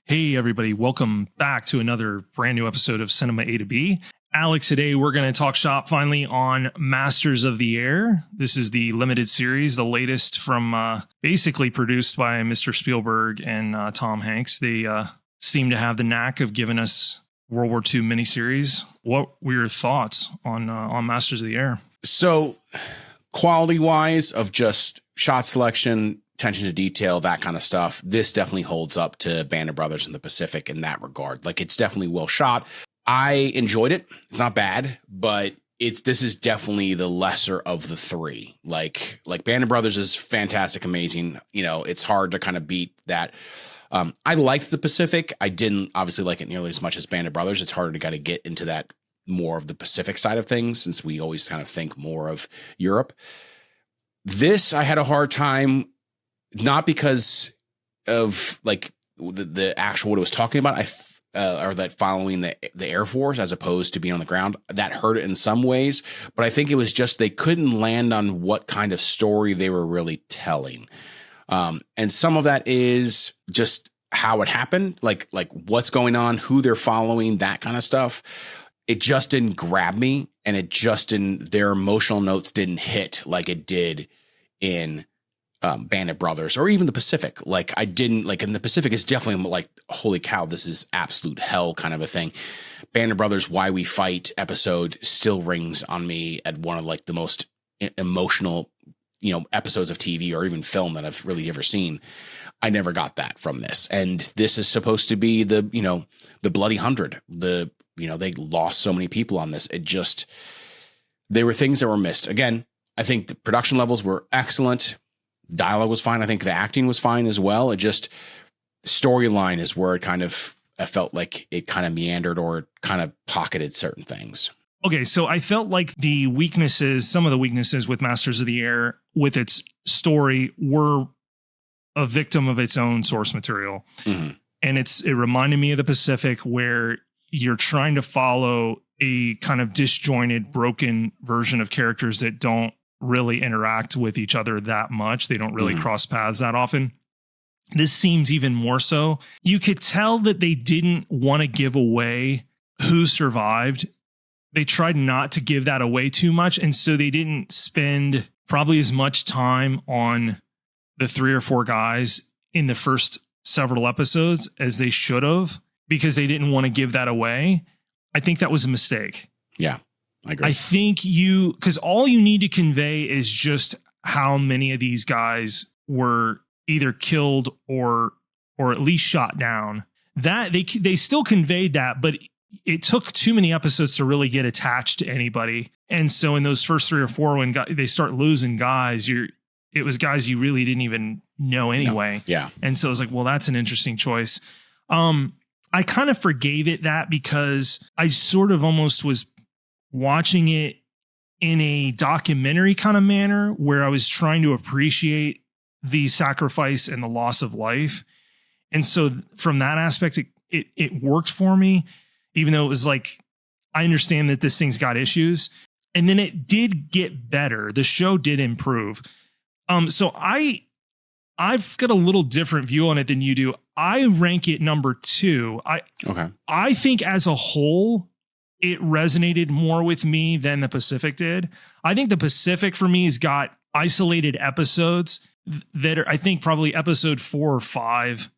Hey, everybody. Welcome back to another brand new episode of Cinema A to B. Alex, today we're going to talk shop finally on Masters of the Air. This is the limited series, the latest from basically produced by Mr. Spielberg and Tom Hanks. They seem to have the knack of giving us World War II miniseries. What were your thoughts on Masters of the Air? So quality-wise of just shot selection, attention to detail, that kind of stuff, this definitely holds up to Band of Brothers in the Pacific in that regard. Like, it's definitely well shot. I enjoyed it. It's not bad, but this is definitely the lesser of the three. Like Band of Brothers is fantastic, amazing. You know, it's hard to kind of beat that. I liked the Pacific. I didn't obviously like it nearly as much as Band of Brothers. It's harder to kind of get into that more of the Pacific side of things, since we always kind of think more of Europe. This, I had a hard time, not because of like the actual what it was talking about, or that following the Air Force as opposed to being on the ground. That hurt it in some ways, but I think it was just they couldn't land on what kind of story they were really telling. And some of that is just how it happened, like what's going on, who they're following, that kind of stuff. It just didn't grab me, and it just didn't, their emotional notes didn't hit like it did in Band of Brothers or even the Pacific. Like, I didn't like in the Pacific, it's definitely like, holy cow, this is absolute hell kind of a thing. Band of Brothers, Why We Fight episode still rings on me at one of like the most emotional, episodes of TV or even film that I've really ever seen. I never got that from this. And this is supposed to be the bloody 100. They lost so many people on this. There were things that were missed. Again, I think the production levels were excellent. Dialogue was fine. I think the acting was fine as well. It just, storyline is where I felt like it kind of meandered or kind of pocketed certain things. Okay, so I felt like some of the weaknesses with Masters of the Air with its story were a victim of its own source material. Mm-hmm. And it reminded me of the Pacific, where you're trying to follow a kind of disjointed, broken version of characters that don't really interact with each other that much. They don't really cross paths that often. This seems even more so. You could tell that they didn't want to give away who survived. They tried not to give that away too much. And so they didn't spend probably as much time on the 3 or 4 guys in the first several episodes as they should have, because they didn't want to give that away. I think that was a mistake. Yeah, I agree. I think because all you need to convey is just how many of these guys were either killed or at least shot down. That they still conveyed that, but it took too many episodes to really get attached to anybody. And so in those first 3 or 4, when they start losing guys, it was guys you really didn't even know anyway. No. Yeah. And so I was like, well, that's an interesting choice. I kind of forgave it that, because I sort of almost was watching it in a documentary kind of manner, where I was trying to appreciate the sacrifice and the loss of life. And so from that aspect, it worked for me, even though it was like, I understand that this thing's got issues. And then it did get better. The show did improve. So I've got a little different view on it than you do. I rank it number 2. I think as a whole, it resonated more with me than the Pacific did. I think the Pacific for me has got isolated episodes that are, I think, probably episode 4 or 5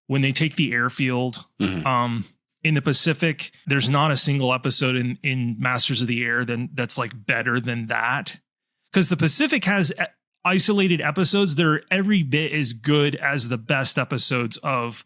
when they take the airfield. Mm-hmm. In the Pacific, there's not a single episode in Masters of the Air that's like better than that. Because the Pacific has isolated episodes that are every bit as good as the best episodes of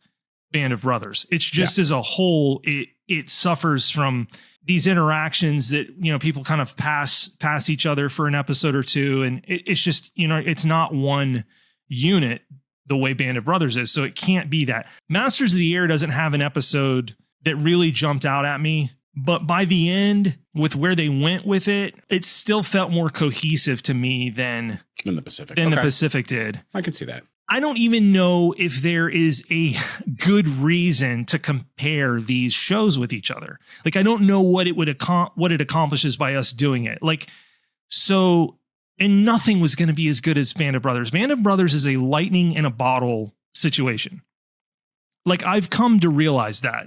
Band of Brothers. It's just as a whole, it suffers from these interactions that, people kind of pass each other for an episode or two. And it's just, it's not one unit the way Band of Brothers is. So it can't be that. Masters of the Air doesn't have an episode that really jumped out at me. But by the end, with where they went with it, it still felt more cohesive to me than the Pacific. The Pacific did. I can see that. I don't even know if there is a good reason to compare these shows with each other. Like, I don't know what it accomplishes by us doing it. Like, so, and nothing was going to be as good as Band of Brothers. Band of Brothers is a lightning in a bottle situation. Like, I've come to realize that.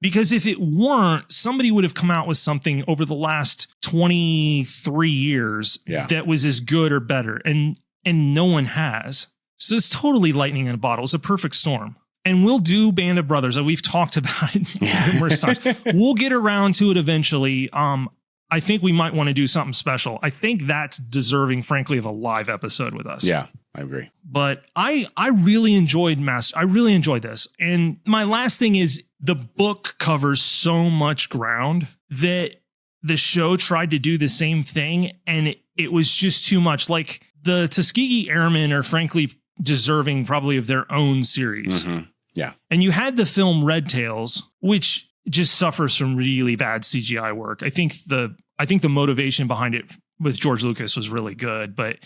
Because if it weren't, somebody would have come out with something over the last 23 years that was as good or better. And no one has. So it's totally lightning in a bottle. It's a perfect storm. And we'll do Band of Brothers. We've talked about it numerous times. We'll get around to it eventually. I think we might want to do something special. I think that's deserving, frankly, of a live episode with us. Yeah, I agree. But I really enjoyed I really enjoyed this. And my last thing is the book covers so much ground that the show tried to do the same thing. And it was just too much. Like, the Tuskegee Airmen are frankly deserving probably of their own series. Mm-hmm. Yeah. And you had the film Red Tails, which just suffers from really bad CGI work. I think the motivation behind it with George Lucas was really good, but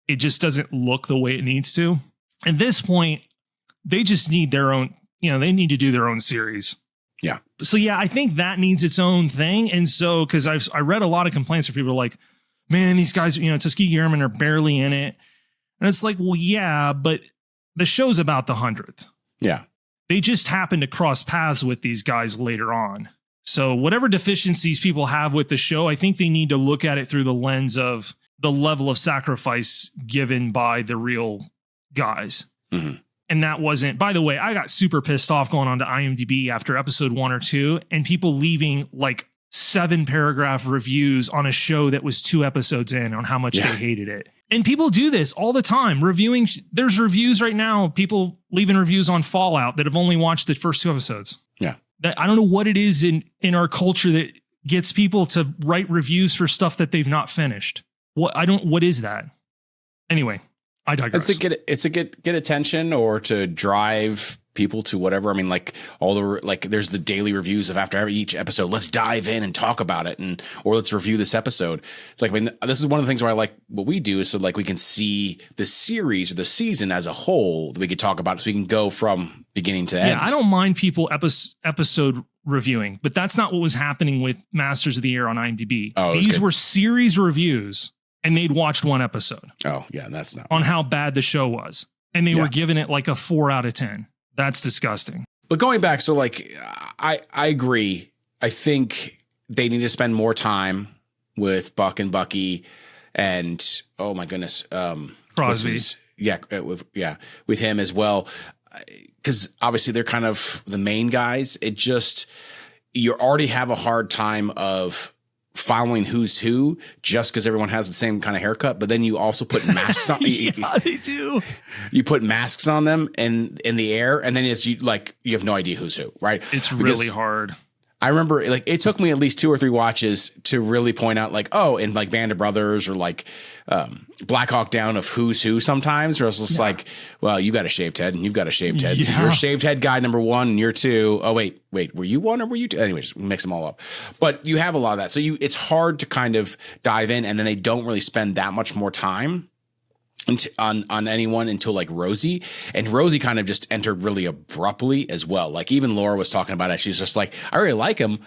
it just doesn't look the way it needs to. At this point, they just need their own, they need to do their own series. Yeah. So yeah, I think that needs its own thing. And so, because I read a lot of complaints where people are like, man, these guys, Tuskegee Airmen are barely in it. And it's like, well, yeah, but the show's about the 100th. Yeah. They just happen to cross paths with these guys later on. So whatever deficiencies people have with the show, I think they need to look at it through the lens of the level of sacrifice given by the real guys. Mm-hmm. And that wasn't, by the way, I got super pissed off going on to IMDb after episode 1 or 2 and people leaving like 7-paragraph reviews on a show that was 2 episodes in on how much they hated it. And people do this all the time. There's reviews right now, people leaving reviews on Fallout that have only watched the first 2 episodes. Yeah. I don't know what it is in our culture that gets people to write reviews for stuff that they've not finished. What is that? Anyway, I digress. It's to get attention or to drive people to whatever. I mean, like there's the daily reviews of after each episode, let's dive in and talk about it, or let's review this episode. It's like, I mean, this is one of the things where I like what we do is so like we can see the series or the season as a whole that we could talk about, so we can go from beginning to end. Yeah, I don't mind people episode reviewing, but that's not what was happening with Masters of the Air on IMDb. These were series reviews, and they'd watched 1 episode. Oh yeah, that's not on how bad the show was, and they were giving it like a 4 out of 10. That's disgusting. But going back, so like, I agree. I think they need to spend more time with Buck and Bucky, and oh my goodness, Crosby. With him as well, because obviously they're kind of the main guys. It just, you already have a hard time of following who's who just because everyone has the same kind of haircut, but then you also put masks on. Yeah, they do. You put masks on them in the air, and then you have no idea who's who, right? It's really hard. I remember like it took me at least 2 or 3 watches to really point out like, oh, in like Band of Brothers or like Black Hawk Down of who's who sometimes, where I was just like, well, you got a shaved head and you've got a shaved head. So you're a shaved head guy number 1 and you're 2. Oh, wait, were you 1 or were you 2? Anyways, mix them all up. But you have a lot of that. So it's hard to kind of dive in, and then they don't really spend that much more time on anyone until like Rosie, and Rosie kind of just entered really abruptly as well. Like even Laura was talking about it. She's just like, I really like him,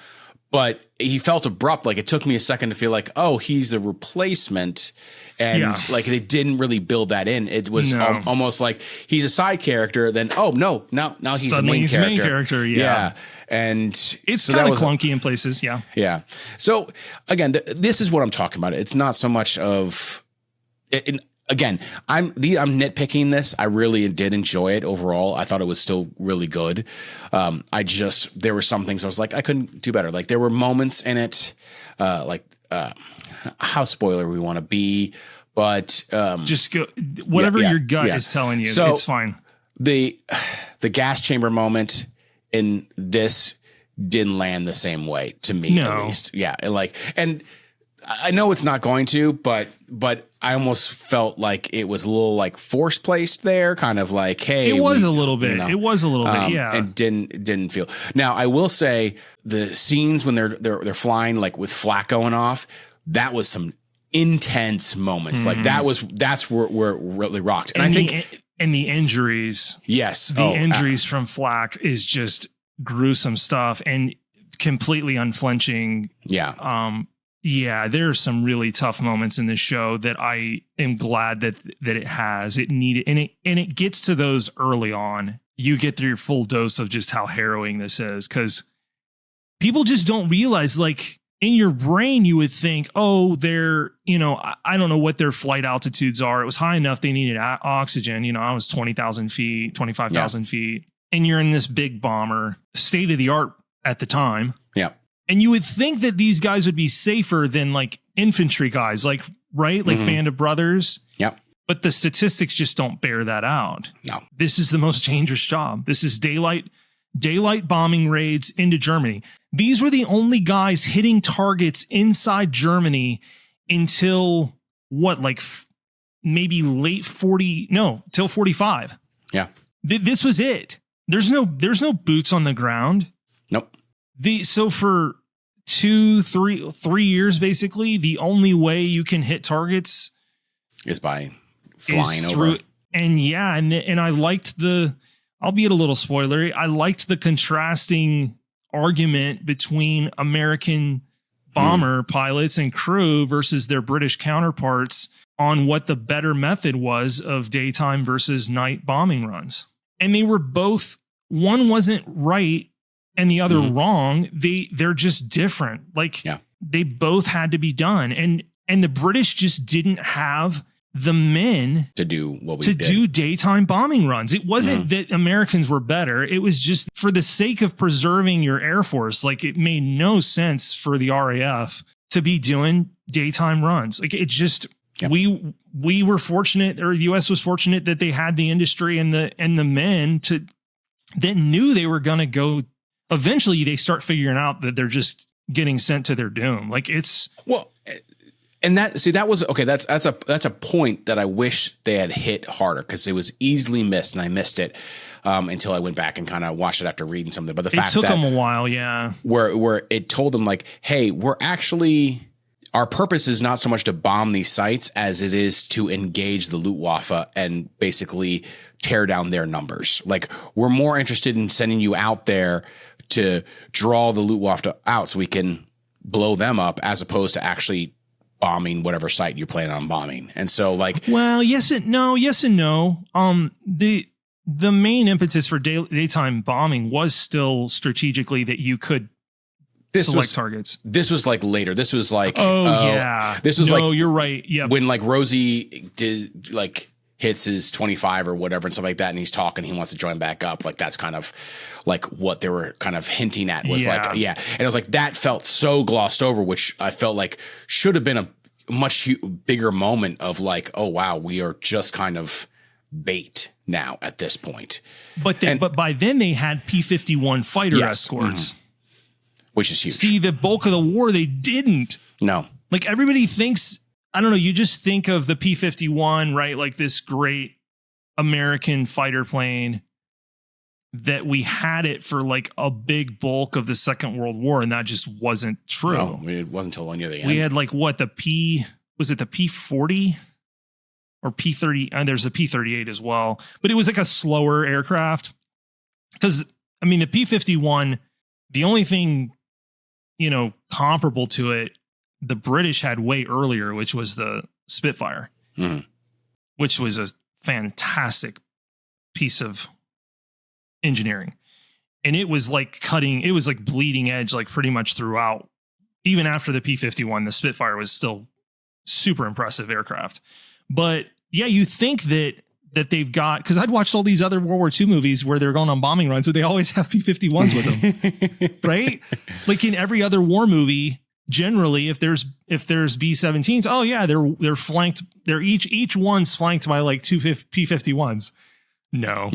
but he felt abrupt. Like it took me a second to feel like, oh, he's a replacement. And like they didn't really build that in. It was almost like he's a side character. Then, oh no, now he's suddenly the main character. Main character. Yeah. And it's kind of clunky in places. Yeah. Yeah. So again, this is what I'm talking about. It's not so much of again, I'm nitpicking this. I really did enjoy it overall. I thought it was still really good. There were some things I was like, I couldn't do better. Like there were moments in it, how spoiler we want to be, but just go whatever your gut is telling you. So it's fine. The gas chamber moment in this didn't land the same way to me, at least. Yeah, and I know it's not going to, but I almost felt like it was a little like forced placed there, kind of like, hey, it was a little bit. It was a little bit, yeah. And didn't feel. Now I will say the scenes when they're flying like with flak going off, that was some intense moments. Like that's where it really rocked. And I think the injuries, injuries from flak is just gruesome stuff and completely unflinching. Yeah. Yeah, there are some really tough moments in this show that I am glad that it has. It needed, and it gets to those early on. you get your full dose of just how harrowing this is. Because people just don't realize, like, in your brain, you would think, oh, they're, I don't know what their flight altitudes are. It was high enough they needed oxygen. I was 20,000 feet, 25,000 feet. And you're in this big bomber, state of the art at the time. Yeah. And you would think that these guys would be safer than like infantry guys, like, right? Like Band of Brothers. Yep. But the statistics just don't bear that out. No. This is the most dangerous job. This is daylight bombing raids into Germany. These were the only guys hitting targets inside Germany until what, like maybe late 40, no, till 45. Yeah. This was it. There's no boots on the ground. Nope. So for 3 years, basically, the only way you can hit targets is by flying over. And yeah, and I liked albeit a little spoilery, I liked the contrasting argument between American bomber pilots and crew versus their British counterparts on what the better method was of daytime versus night bombing runs. And they were both, one wasn't right and the other wrong. They're just different. Like, they both had to be done. And the British just didn't have the men to do what we did. Do daytime bombing runs. It wasn't that Americans were better. It was just for the sake of preserving your Air Force. Like, it made no sense for the RAF to be doing daytime runs. Like, it just, we were fortunate, or the US was fortunate, that they had the industry and the men that knew they were going to go. Eventually they start figuring out that they're just getting sent to their doom. Like, it's, well, and that was okay. That's a point that I wish they had hit harder, because it was easily missed, and I missed it until I went back and kind of watched it after reading something. But the fact took them a while, where it told them, like, hey, our purpose is not so much to bomb these sites as it is to engage the Luftwaffe and basically tear down their numbers. Like, we're more interested in sending you out there to draw the Luftwaffe out so we can blow them up, as opposed to actually bombing whatever site you're planning on bombing. And so, like, well, yes and no. The main impetus for daytime bombing was still strategically that you could select targets. This was like later. This was like, this was you're right. Yeah. When like Rosie did like hits his 25 or whatever and stuff like that, and he's talking, he wants to join back up. Like, that's kind of like what they were kind of hinting at was and it was like, that felt so glossed over, which I felt like should have been a much bigger moment of like, oh wow, we are just kind of bait now at this point. But by then they had P-51 fighter escorts, which is huge. See, the bulk of the war they didn't. No, like, everybody thinks, I don't know, you just think of the P-51, right? Like this great American fighter plane that we had it for like a big bulk of the Second World War, and that just wasn't true. No, it wasn't until near the end. We had like was it the P-40 or P-30? And there's a P-38 as well, but it was like a slower aircraft. Because, I mean, the P-51, the only thing, comparable to it, the British had way earlier, which was the Spitfire, which was a fantastic piece of engineering. And it was like it was like bleeding edge, like pretty much throughout. Even after the P-51, the Spitfire was still super impressive aircraft. But yeah, you think that they've got, because I'd watched all these other World War II movies where they're going on bombing runs, so they always have P-51s with them, right? Like in every other war movie, generally, if there's B-17s, oh yeah, they're flanked. They're each one's flanked by like two P-51s. No,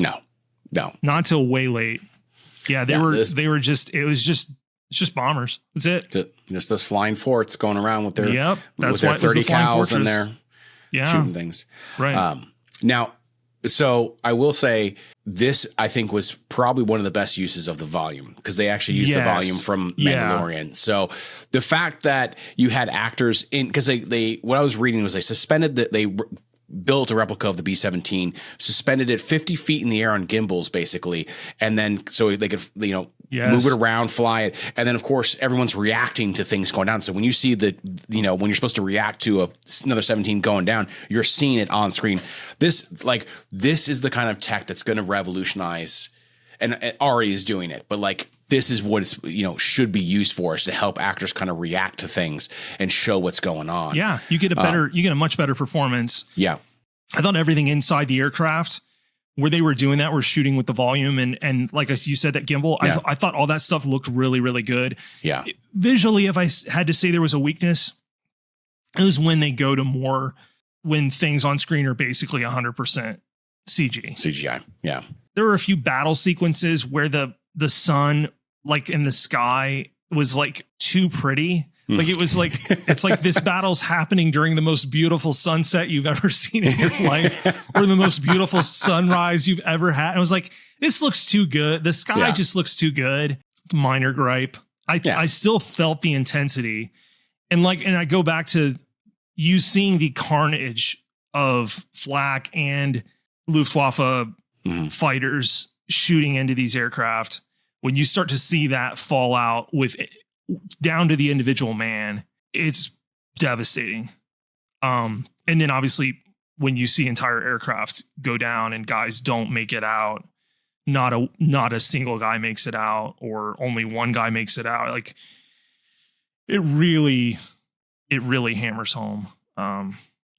not till way late. Yeah, it was just bombers. That's it. Just those flying forts going around with their that's with their 30 cals in there, shooting things. Right. Now, so I will say this, I think, was probably one of the best uses of the volume, because they actually used the volume from Mandalorian. So the fact that you had actors in, because they what I was reading was they built a replica of the B-17, suspended it 50 feet in the air on gimbals, basically, and then so they could move it around, fly it. And then, of course, everyone's reacting to things going down. So when you see when you're supposed to react to another 17 going down, you're seeing it on screen. This is the kind of tech that's going to revolutionize, and it already is doing it. But like, this is what it's, should be used for, is to help actors kind of react to things and show what's going on. Yeah. You get a much better performance. Yeah. I thought everything inside the aircraft where they were doing that, were shooting with the volume and like you said, that gimbal, yeah. I thought all that stuff looked really, really good. Yeah. Visually, if I had to say there was a weakness, it was when they go to when things on screen are basically 100% CGI. Yeah. There were a few battle sequences where the sun, like in the sky, was like too pretty. Like it was like, it's like this battle's happening during the most beautiful sunset you've ever seen in your life, or the most beautiful sunrise you've ever had. And I was like, this looks too good. The sky just looks too good. Minor gripe. I still felt the intensity. And I go back to you seeing the carnage of Flak and Luftwaffe fighters shooting into these aircraft. When you start to see that fall out down to the individual man, it's devastating. And then obviously when you see entire aircraft go down and guys don't make it out, not a single guy makes it out, or only one guy makes it out. Like it really hammers home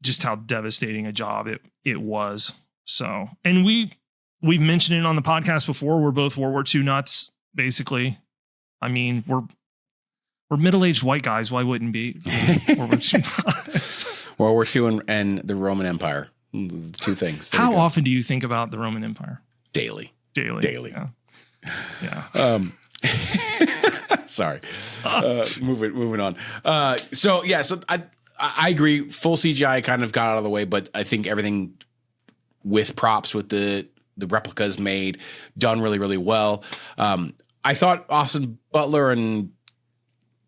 just how devastating a job it was. So, and we've mentioned it on the podcast before. We're both World War II nuts, basically. I mean, we're middle-aged white guys. Why wouldn't be World War II nuts? World War II and the Roman Empire. Two things. How often do you think about the Roman Empire? Daily. Yeah. Sorry. Moving on. So I agree. Full CGI kind of got out of the way, but I think everything with props, with the replicas made, done really, really well. I thought Austin Butler and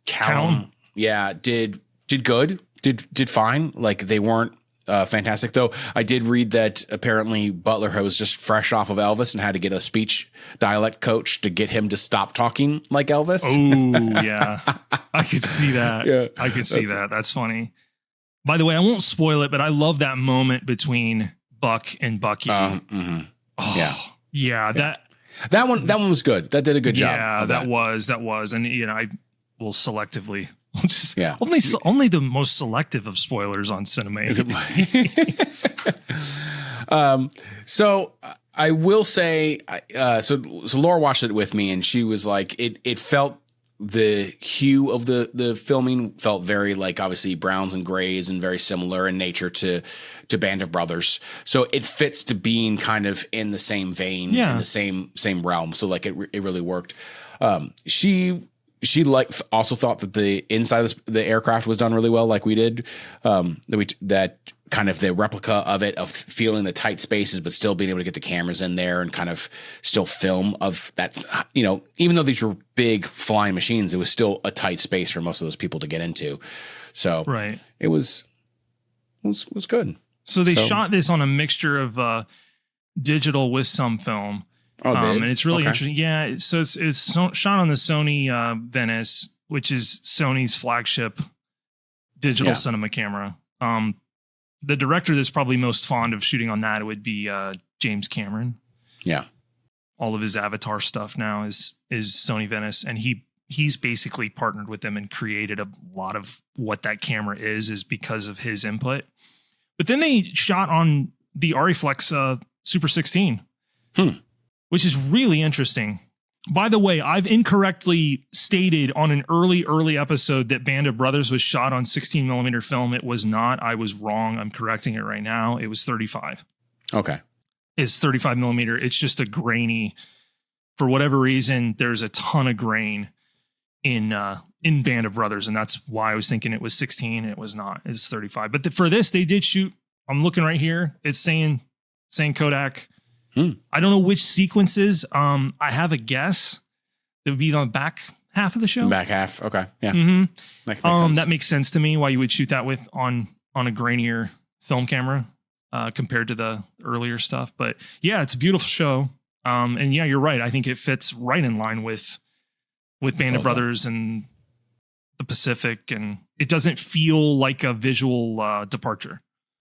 Callum, did good, did fine. Like they weren't fantastic, though. I did read that apparently Butler was just fresh off of Elvis and had to get a speech dialect coach to get him to stop talking like Elvis. Oh yeah, I could see that. Yeah, I could see that. That's funny. By the way, I won't spoil it, but I love that moment between Buck and Bucky. That one was good. That did a good job. Yeah, that was, and I will selectively. Only the most selective of spoilers on Cinema. So I will say, so Laura watched it with me, and she was like, it felt, the hue of the filming felt very like obviously browns and grays and very similar in nature to Band of Brothers. So it fits to being kind of in the same vein, in the same realm. So like it really worked. She also thought that the inside of the aircraft was done really well, like we did. That kind of the replica of it, of feeling the tight spaces, but still being able to get the cameras in there and kind of still film of that. Even though these were big flying machines, it was still a tight space for most of those people to get into. So it was good. So they shot this on a mixture of digital with some film. And it's really interesting. Yeah. So it's shot on the Sony Venice, which is Sony's flagship digital cinema camera. The director that's probably most fond of shooting on that would be James Cameron. Yeah. All of his Avatar stuff now is Sony Venice. And he's basically partnered with them and created a lot of what that camera is because of his input. But then they shot on the Ariflex Super 16. Which is really interesting. By the way, I've incorrectly stated on an early episode that Band of Brothers was shot on 16 millimeter film. It was not. I was wrong. I'm correcting it right now. It was 35. Okay. It's 35 millimeter. It's just a grainy, for whatever reason, there's a ton of grain in Band of Brothers. And that's why I was thinking it was 16. It was not. It's 35. But for this, they did shoot. I'm looking right here. It's saying Kodak. I don't know which sequences. I have a guess. It would be on the back half of the show. Back half. Okay. Yeah. That makes sense to me why you would shoot that with on a grainier film camera compared to the earlier stuff. But yeah, it's a beautiful show. And yeah, you're right. I think it fits right in line with with Band of Both of them. Brothers and the Pacific, and it doesn't feel like a visual departure.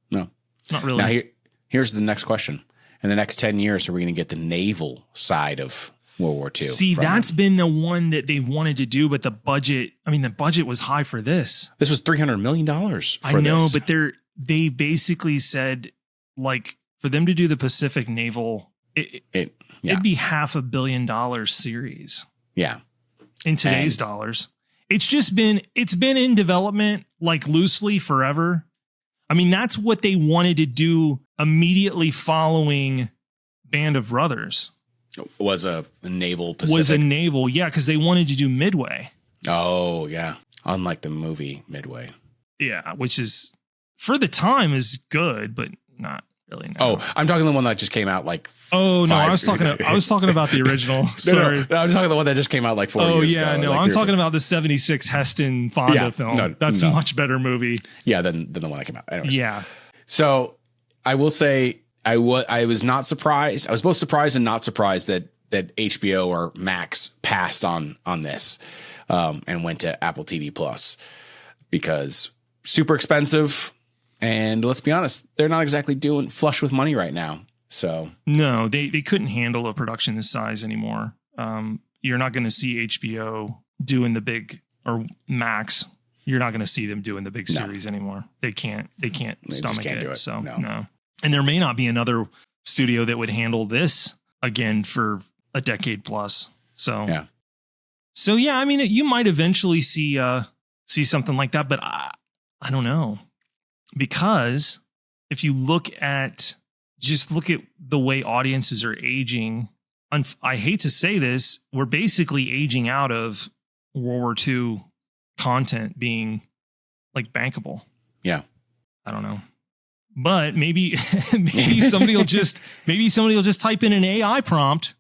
No, not really. Now here's the next question. In the next 10 years, are we going to get the naval side of World War II? See, that's been the one that they've wanted to do, but the budget was high for this. This was $300 million for I know, this. but they basically said, like, for them to do the Pacific Naval, it'd be $500 million series. Yeah. In today's dollars. It's been in development, like, loosely forever. I mean, that's what they wanted to do immediately following Band of Brothers. Was a naval Pacific. Was a naval, yeah, because they wanted to do Midway. Oh, yeah. Unlike the movie Midway. Yeah, which is, for the time, is good, but not really. No. Oh, I'm talking the one that just came out like. Oh no, I was talking about the original. Sorry, no, I'm talking the one that just came out like 4 years ago. Oh yeah, no, like I'm talking about the '76 Heston Fonda film. No, That's a much better movie. Yeah, than the one that came out. Anyways. Yeah. So I will say I was not surprised. I was both surprised and not surprised that HBO or Max passed on this and went to Apple TV Plus, because super expensive. And let's be honest, they're not exactly doing flush with money right now. So no, they couldn't handle a production this size anymore. You're not going to see HBO doing the big, or Max. You're not going to see them doing the big series anymore. They can't stomach it. Do it. So no. And there may not be another studio that would handle this again for a decade plus. So yeah. So yeah, I mean, you might eventually see something like that, but I don't know. Because if you look at the way audiences are aging, I hate to say this, we're basically aging out of World War II content being like bankable. Yeah. I don't know. But maybe somebody will just type in an AI prompt.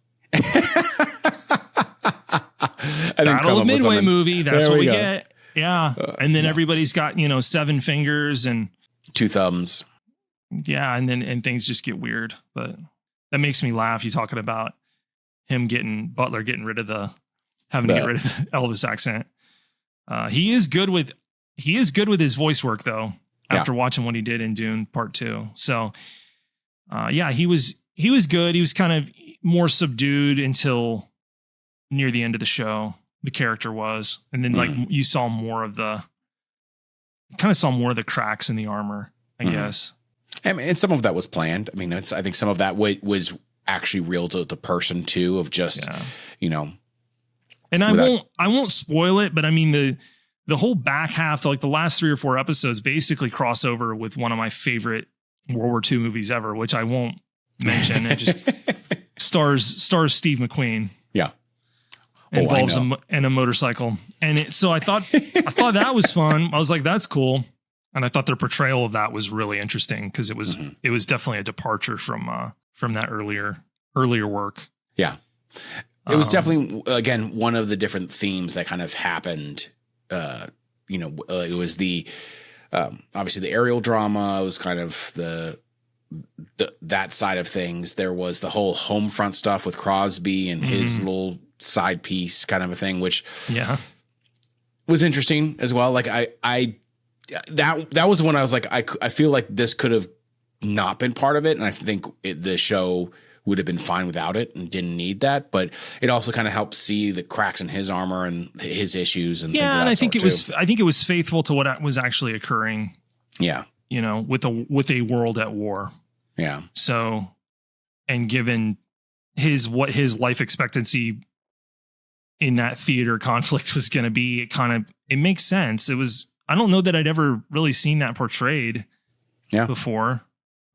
Battle of Midway movie. That's what we get. Yeah. And then everybody's got, 7 fingers and 2 thumbs. Yeah. And things just get weird, but that makes me laugh. You talking about Butler getting rid of to get rid of the Elvis accent. He is good with his voice work though, after watching what he did in Dune Part 2. So, he was good. He was kind of more subdued until near the end of the show. The character was, and then like you saw more of the cracks in the armor, I guess. I mean, and some of that was planned. I mean, I think some of that was actually real to the person too, of just, And I won't spoil it, but I mean the whole back half, like the last 3 or 4 episodes, basically cross over with one of my favorite World War II movies ever, which I won't mention. It just stars Steve McQueen. Yeah. Involves a motorcycle. And so I thought that was fun. I was like, that's cool. And I thought their portrayal of that was really interesting, because it was definitely a departure from that earlier work. Yeah. It was definitely, again, one of the different themes that kind of happened. It was the obviously the aerial drama was kind of that side of things. There was the whole home front stuff with Crosby and his little side piece kind of a thing, which was interesting as well. Like that was when I was like, I feel like this could have not been part of it. And I think the show would have been fine without it and didn't need that, but it also kind of helped see the cracks in his armor and his issues. And I think it was faithful to what was actually occurring. Yeah. With a world at war. Yeah. So, and given what his life expectancy in that theater conflict was going to be, it makes sense. I don't know that I'd ever really seen that portrayed before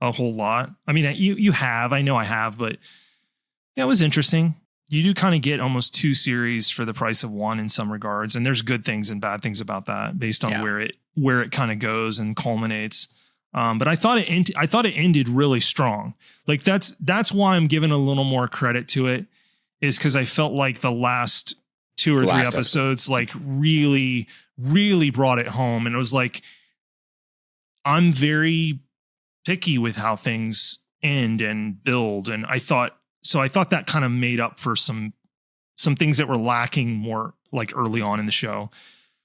a whole lot. I mean, you have, I know I have, but it was interesting. You do kind of get almost 2 series for the price of 1 in some regards. And there's good things and bad things about that based on where it kind of goes and culminates. But I thought it ended really strong. Like that's why I'm giving a little more credit to it, is because I felt like the last 2 or 3 episodes like really, really brought it home. And it was like, I'm very picky with how things end and build. And I thought that kind of made up for some things that were lacking more like early on in the show.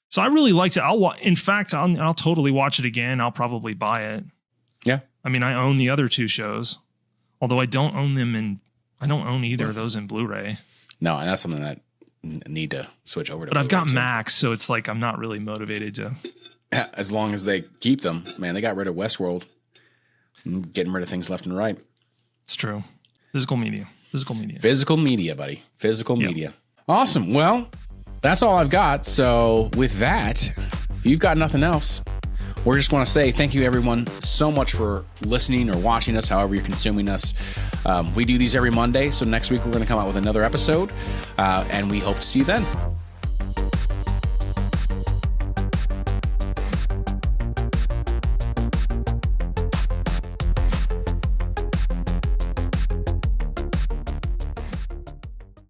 So I really liked it. In fact, I'll totally watch it again. I'll probably buy it. Yeah. I mean, I own the other two shows, although I don't own either of those in Blu-ray. No, and that's something that need to switch over to. But I've got Max, so it's like I'm not really motivated to. As long as they keep them, man, they got rid of Westworld, getting rid of things left and right. It's true. Physical media, buddy. Physical media. Awesome. Well, that's all I've got. So with that, if you've got nothing else, we just want to say thank you, everyone, so much for listening or watching us, however you're consuming us. We do these every Monday, so next week we're going to come out with another episode, and we hope to see you then.